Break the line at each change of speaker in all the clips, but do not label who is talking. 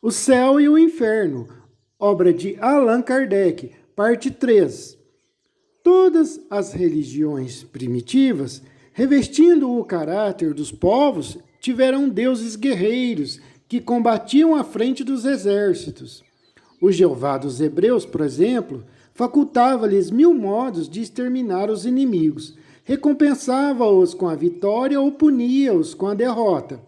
O Céu e o Inferno, obra de Allan Kardec, parte 3. Todas as religiões primitivas, revestindo o caráter dos povos, tiveram deuses guerreiros que combatiam à frente dos exércitos. O Jeová dos Hebreus, por exemplo, facultava-lhes 1000 modos de exterminar os inimigos, recompensava-os com a vitória ou punia-os com a derrota.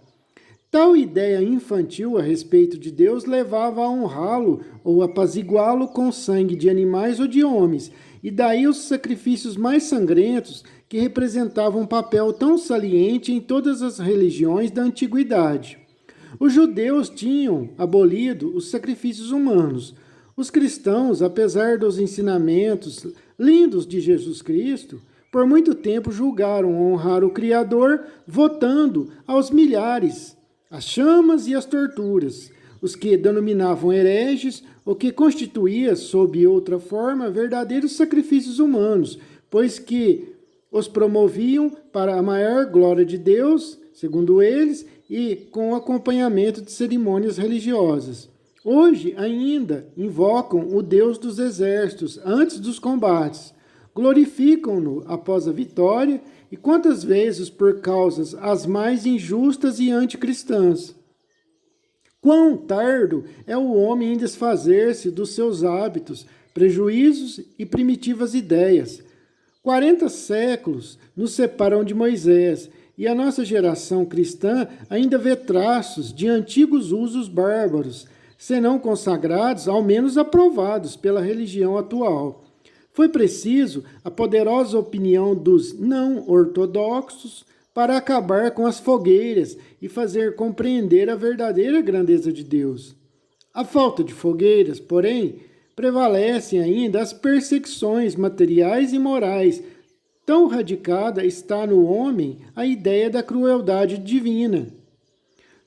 Tal ideia infantil a respeito de Deus levava a honrá-lo ou apaziguá-lo com sangue de animais ou de homens, e daí os sacrifícios mais sangrentos que representavam um papel tão saliente em todas as religiões da antiguidade. Os judeus tinham abolido os sacrifícios humanos. Os cristãos, apesar dos ensinamentos lindos de Jesus Cristo, por muito tempo julgaram honrar o Criador, votando aos milhares as chamas e as torturas, os que denominavam hereges, o que constituía, sob outra forma, verdadeiros sacrifícios humanos, pois que os promoviam para a maior glória de Deus, segundo eles, e com acompanhamento de cerimônias religiosas. Hoje ainda invocam o Deus dos exércitos antes dos combates, glorificam-no após a vitória e quantas vezes por causas as mais injustas e anticristãs. Quão tardo é o homem em desfazer-se dos seus hábitos, prejuízos e primitivas ideias. 40 séculos nos separam de Moisés, e a nossa geração cristã ainda vê traços de antigos usos bárbaros, senão consagrados, ao menos aprovados pela religião atual. Foi preciso a poderosa opinião dos não-ortodoxos para acabar com as fogueiras e fazer compreender a verdadeira grandeza de Deus. A falta de fogueiras, porém, prevalecem ainda as perseguições materiais e morais. Tão radicada está no homem a ideia da crueldade divina.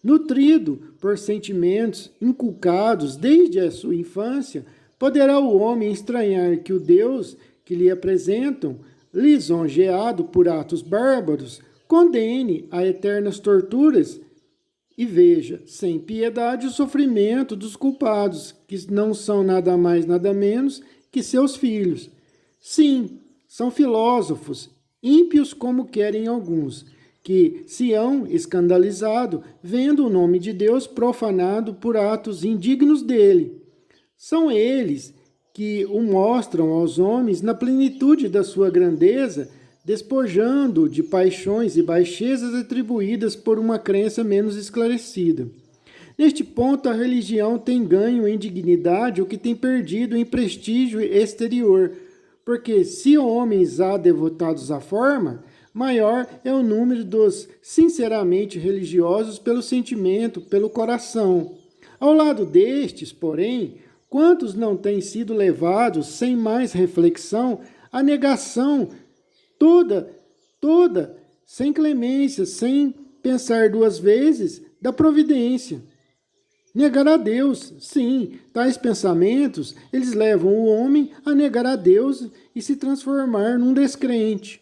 Nutrido por sentimentos inculcados desde a sua infância, poderá o homem estranhar que o Deus que lhe apresentam, lisonjeado por atos bárbaros, condene a eternas torturas e veja, sem piedade, o sofrimento dos culpados, que não são nada mais, nada menos que seus filhos. Sim, são filósofos, ímpios como querem alguns, que se hão escandalizado, vendo o nome de Deus profanado por atos indignos dele. São eles que o mostram aos homens na plenitude da sua grandeza, despojando de paixões e baixezas atribuídas por uma crença menos esclarecida. Neste ponto, a religião tem ganho em dignidade o que tem perdido em prestígio exterior, porque se homens há devotados à forma, maior é o número dos sinceramente religiosos pelo sentimento, pelo coração. Ao lado destes, porém, quantos não têm sido levados, sem mais reflexão, à negação toda, sem clemência, sem pensar duas vezes, da providência. Negar a Deus, sim, tais pensamentos, eles levam o homem a negar a Deus e se transformar num descrente.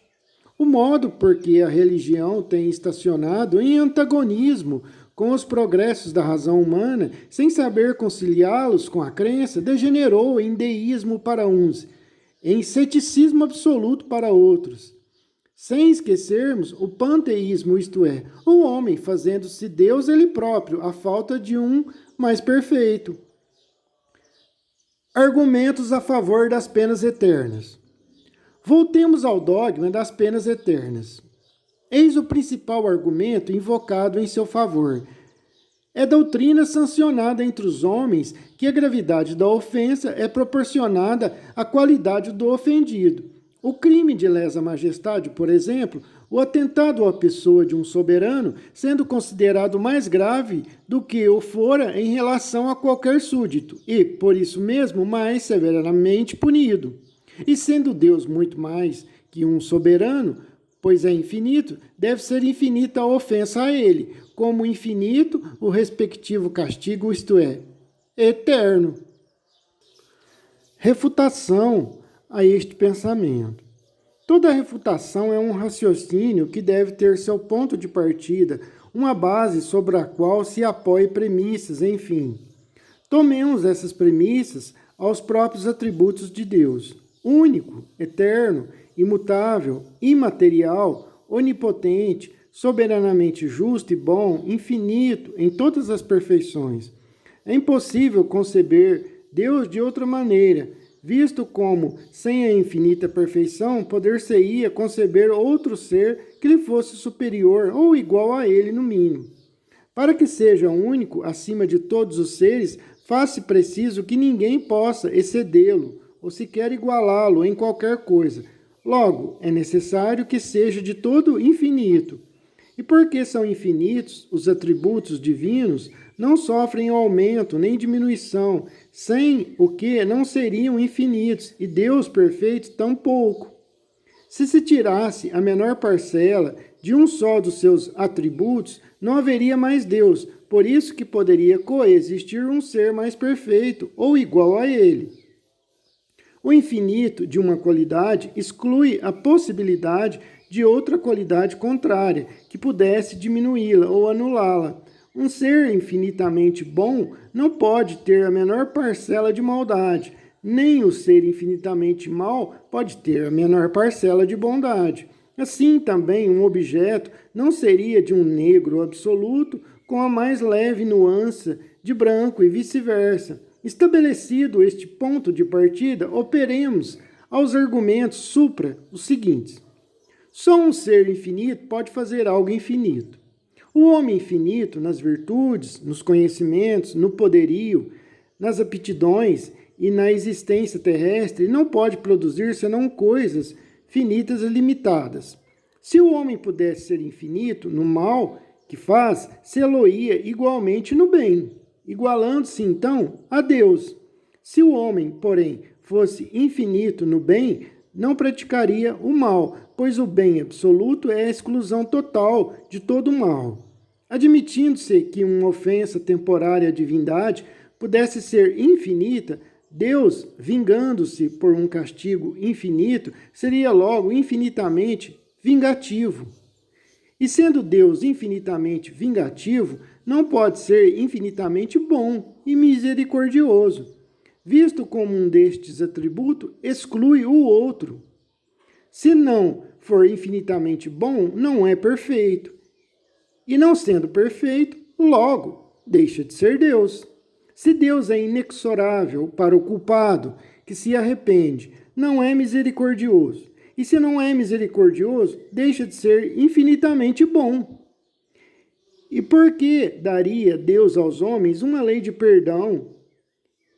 O modo por que a religião tem estacionado em antagonismo com os progressos da razão humana, sem saber conciliá-los com a crença, degenerou em deísmo para uns, em ceticismo absoluto para outros. Sem esquecermos o panteísmo, isto é, o homem fazendo-se Deus ele próprio, à falta de um mais perfeito. Argumentos a favor das penas eternas. Voltemos ao dogma das penas eternas. Eis o principal argumento invocado em seu favor. É doutrina sancionada entre os homens que a gravidade da ofensa é proporcionada à qualidade do ofendido. O crime de lesa majestade, por exemplo, o atentado à pessoa de um soberano, sendo considerado mais grave do que o fora em relação a qualquer súdito, e, por isso mesmo, mais severamente punido. E sendo Deus muito mais que um soberano, pois é infinito, deve ser infinita a ofensa a ele, como infinito o respectivo castigo, isto é, eterno. Refutação a este pensamento. Toda refutação é um raciocínio que deve ter seu ponto de partida, uma base sobre a qual se apoie premissas, enfim. Tomemos essas premissas aos próprios atributos de Deus: único, eterno, imutável, imaterial, onipotente, soberanamente justo e bom, infinito em todas as perfeições. É impossível conceber Deus de outra maneira, visto como, sem a infinita perfeição, poder-se-ia conceber outro ser que lhe fosse superior ou igual a ele no mínimo. Para que seja único acima de todos os seres, faz-se preciso que ninguém possa excedê-lo ou sequer igualá-lo em qualquer coisa. Logo, é necessário que seja de todo infinito. E porque são infinitos, os atributos divinos não sofrem aumento nem diminuição, sem o que não seriam infinitos, e Deus perfeito tampouco. Se se tirasse a menor parcela de um só dos seus atributos, não haveria mais Deus, por isso que poderia coexistir um ser mais perfeito ou igual a ele. O infinito de uma qualidade exclui a possibilidade de outra qualidade contrária, que pudesse diminuí-la ou anulá-la. Um ser infinitamente bom não pode ter a menor parcela de maldade, nem o ser infinitamente mau pode ter a menor parcela de bondade. Assim também, um objeto não seria de um negro absoluto com a mais leve nuance de branco e vice-versa. Estabelecido este ponto de partida, operemos aos argumentos supra os seguintes. Só um ser infinito pode fazer algo infinito. O homem infinito, nas virtudes, nos conhecimentos, no poderio, nas aptidões e na existência terrestre, não pode produzir senão coisas finitas e limitadas. Se o homem pudesse ser infinito no mal que faz, se-lo-ia igualmente no bem, igualando-se então a Deus. Se o homem, porém, fosse infinito no bem, não praticaria o mal, pois o bem absoluto é a exclusão total de todo o mal. Admitindo-se que uma ofensa temporária à divindade pudesse ser infinita, Deus, vingando-se por um castigo infinito, seria logo infinitamente vingativo. E sendo Deus infinitamente vingativo, não pode ser infinitamente bom e misericordioso, visto como um destes atributos exclui o outro. Se não for infinitamente bom, não é perfeito. E não sendo perfeito, logo deixa de ser Deus. Se Deus é inexorável para o culpado que se arrepende, não é misericordioso. E se não é misericordioso, deixa de ser infinitamente bom. E por que daria Deus aos homens uma lei de perdão,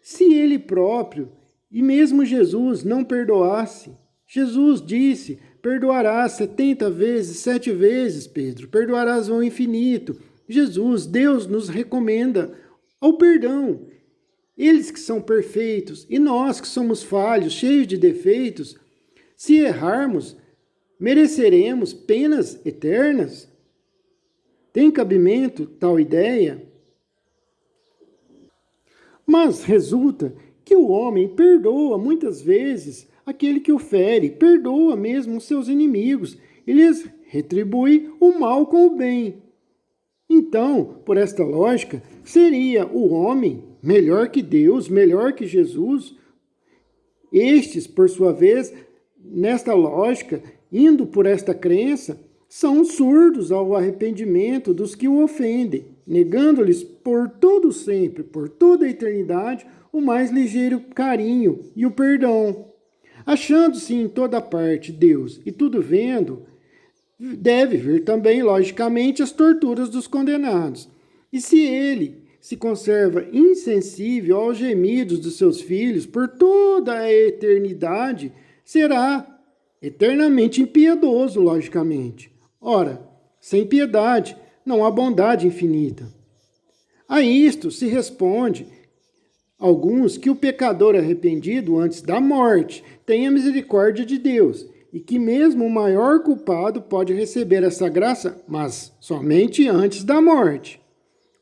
se ele próprio e mesmo Jesus não perdoasse? Jesus disse: perdoarás 70 vezes, 7 vezes, Pedro, perdoarás ao infinito. Jesus, Deus nos recomenda ao perdão. Eles que são perfeitos e nós que somos falhos, cheios de defeitos, se errarmos, mereceremos penas eternas? Tem cabimento tal ideia? Mas resulta que o homem perdoa muitas vezes aquele que o fere, perdoa mesmo os seus inimigos e lhes retribui o mal com o bem. Então, por esta lógica, seria o homem melhor que Deus, melhor que Jesus? Estes, por sua vez, nesta lógica, indo por esta crença, são surdos ao arrependimento dos que o ofendem, negando-lhes por todo sempre, por toda a eternidade, o mais ligeiro carinho e o perdão. Achando-se em toda parte Deus e tudo vendo, deve vir também, logicamente, as torturas dos condenados. E se ele se conserva insensível aos gemidos dos seus filhos por toda a eternidade, será eternamente impiedoso, logicamente. Ora, sem piedade não há bondade infinita. A isto se responde alguns que o pecador arrependido antes da morte tem a misericórdia de Deus e que mesmo o maior culpado pode receber essa graça, mas somente antes da morte.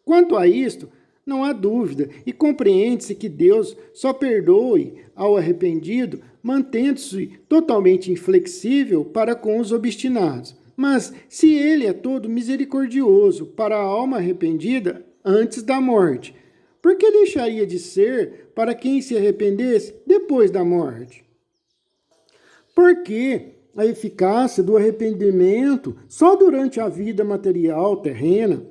Quanto a isto, não há dúvida e compreende-se que Deus só perdoe ao arrependido, mantendo-se totalmente inflexível para com os obstinados. Mas se ele é todo misericordioso para a alma arrependida antes da morte, por que deixaria de ser para quem se arrependesse depois da morte? Porque a eficácia do arrependimento só durante a vida material terrena,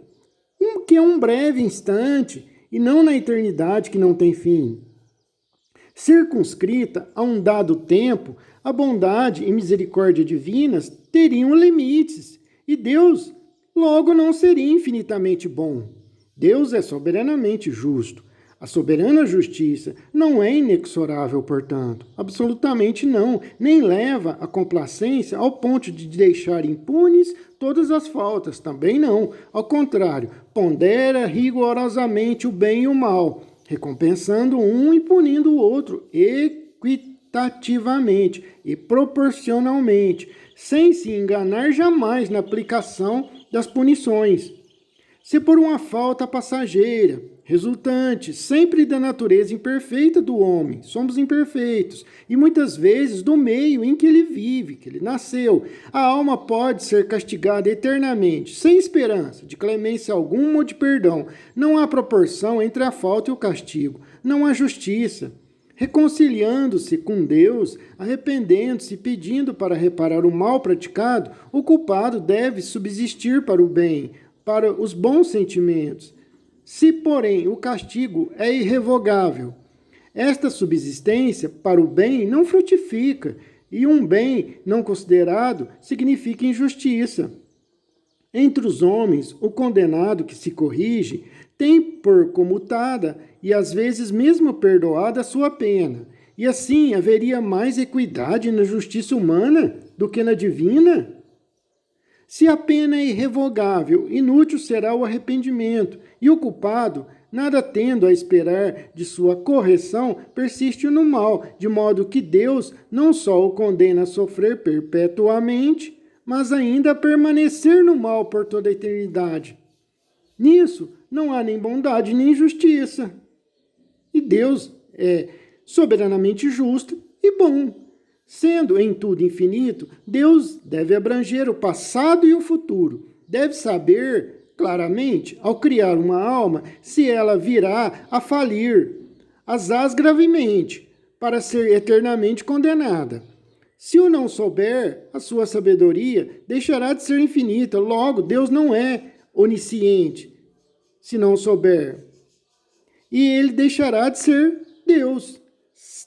que é um breve instante, e não na eternidade que não tem fim. Circunscrita a um dado tempo, a bondade e misericórdia divinas teriam limites, e Deus logo não seria infinitamente bom. Deus é soberanamente justo. A soberana justiça não é inexorável, portanto, absolutamente não, nem leva a complacência ao ponto de deixar impunes todas as faltas, também não. Ao contrário, pondera rigorosamente o bem e o mal, recompensando um e punindo o outro equitativamente e proporcionalmente, sem se enganar jamais na aplicação das punições. Se por uma falta passageira, resultante sempre da natureza imperfeita do homem, somos imperfeitos, e muitas vezes do meio em que ele vive, que ele nasceu, a alma pode ser castigada eternamente, sem esperança de clemência alguma ou de perdão. Não há proporção entre a falta e o castigo, não há justiça. Reconciliando-se com Deus, arrependendo-se, pedindo para reparar o mal praticado, o culpado deve subsistir para o bem, para os bons sentimentos. Se, porém, o castigo é irrevogável, esta subsistência para o bem não frutifica, e um bem não considerado significa injustiça. Entre os homens, o condenado que se corrige tem por comutada e às vezes mesmo perdoada a sua pena, e assim haveria mais equidade na justiça humana do que na divina? Se a pena é irrevogável, inútil será o arrependimento, e o culpado, nada tendo a esperar de sua correção, persiste no mal, de modo que Deus não só o condena a sofrer perpetuamente, mas ainda a permanecer no mal por toda a eternidade. Nisso não há nem bondade nem justiça. E Deus é soberanamente justo e bom. Sendo em tudo infinito, Deus deve abranger o passado e o futuro. Deve saber claramente, ao criar uma alma, se ela virá a falir, asaz gravemente, para ser eternamente condenada. Se o não souber, a sua sabedoria deixará de ser infinita. Logo, Deus não é onisciente, se não souber. E ele deixará de ser Deus.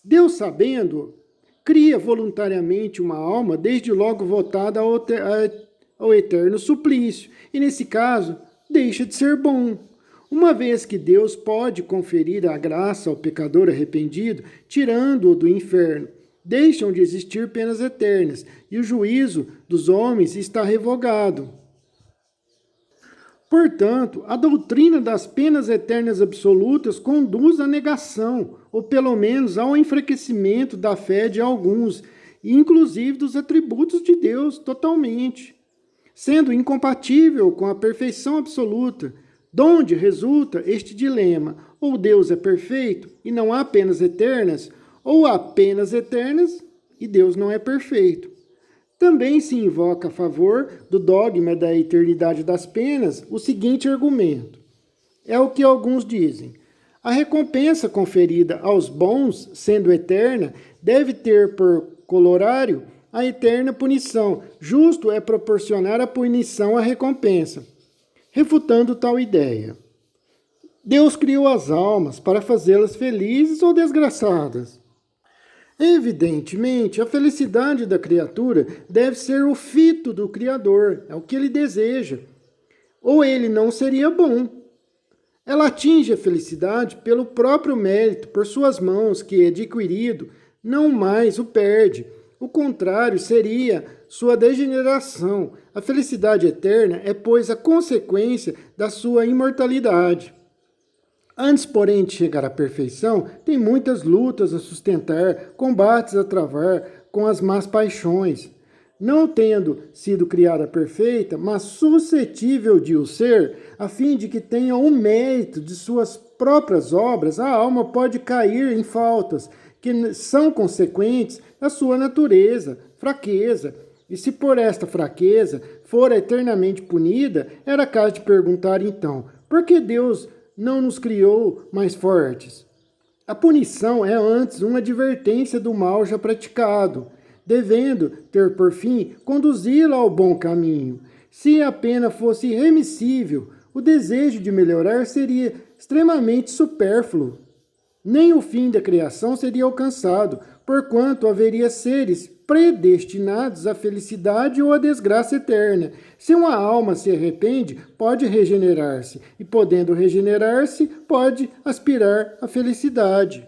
Deus, sabendo, cria voluntariamente uma alma, desde logo votada ao eterno suplício, e nesse caso, deixa de ser bom. Uma vez que Deus pode conferir a graça ao pecador arrependido, tirando-o do inferno, deixam de existir penas eternas, e o juízo dos homens está revogado. Portanto, a doutrina das penas eternas absolutas conduz à negação, ou pelo menos ao enfraquecimento da fé de alguns, inclusive dos atributos de Deus totalmente, sendo incompatível com a perfeição absoluta, donde resulta este dilema: ou Deus é perfeito e não há penas eternas, ou há penas eternas e Deus não é perfeito. Também se invoca a favor do dogma da eternidade das penas o seguinte argumento. É o que alguns dizem. A recompensa conferida aos bons, sendo eterna, deve ter por corolário a eterna punição. Justo é proporcionar a punição à recompensa. Refutando tal ideia. Deus criou as almas para fazê-las felizes ou desgraçadas. Evidentemente, a felicidade da criatura deve ser o fito do Criador, é o que ele deseja, ou ele não seria bom. Ela atinge a felicidade pelo próprio mérito, por suas mãos, que, adquirido, não mais o perde. O contrário seria sua degeneração. A felicidade eterna é, pois, a consequência da sua imortalidade. Antes, porém, de chegar à perfeição, tem muitas lutas a sustentar, combates a travar com as más paixões. Não tendo sido criada perfeita, mas suscetível de o ser, a fim de que tenha o mérito de suas próprias obras, a alma pode cair em faltas que são consequentes da sua natureza, fraqueza. E se por esta fraqueza for eternamente punida, era caso de perguntar então, por que Deus não nos criou mais fortes? A punição é antes uma advertência do mal já praticado, devendo ter por fim conduzi-lo ao bom caminho. Se a pena fosse irremissível, o desejo de melhorar seria extremamente supérfluo. Nem o fim da criação seria alcançado, porquanto haveria seres predestinados à felicidade ou à desgraça eterna. Se uma alma se arrepende, pode regenerar-se, e podendo regenerar-se, pode aspirar à felicidade.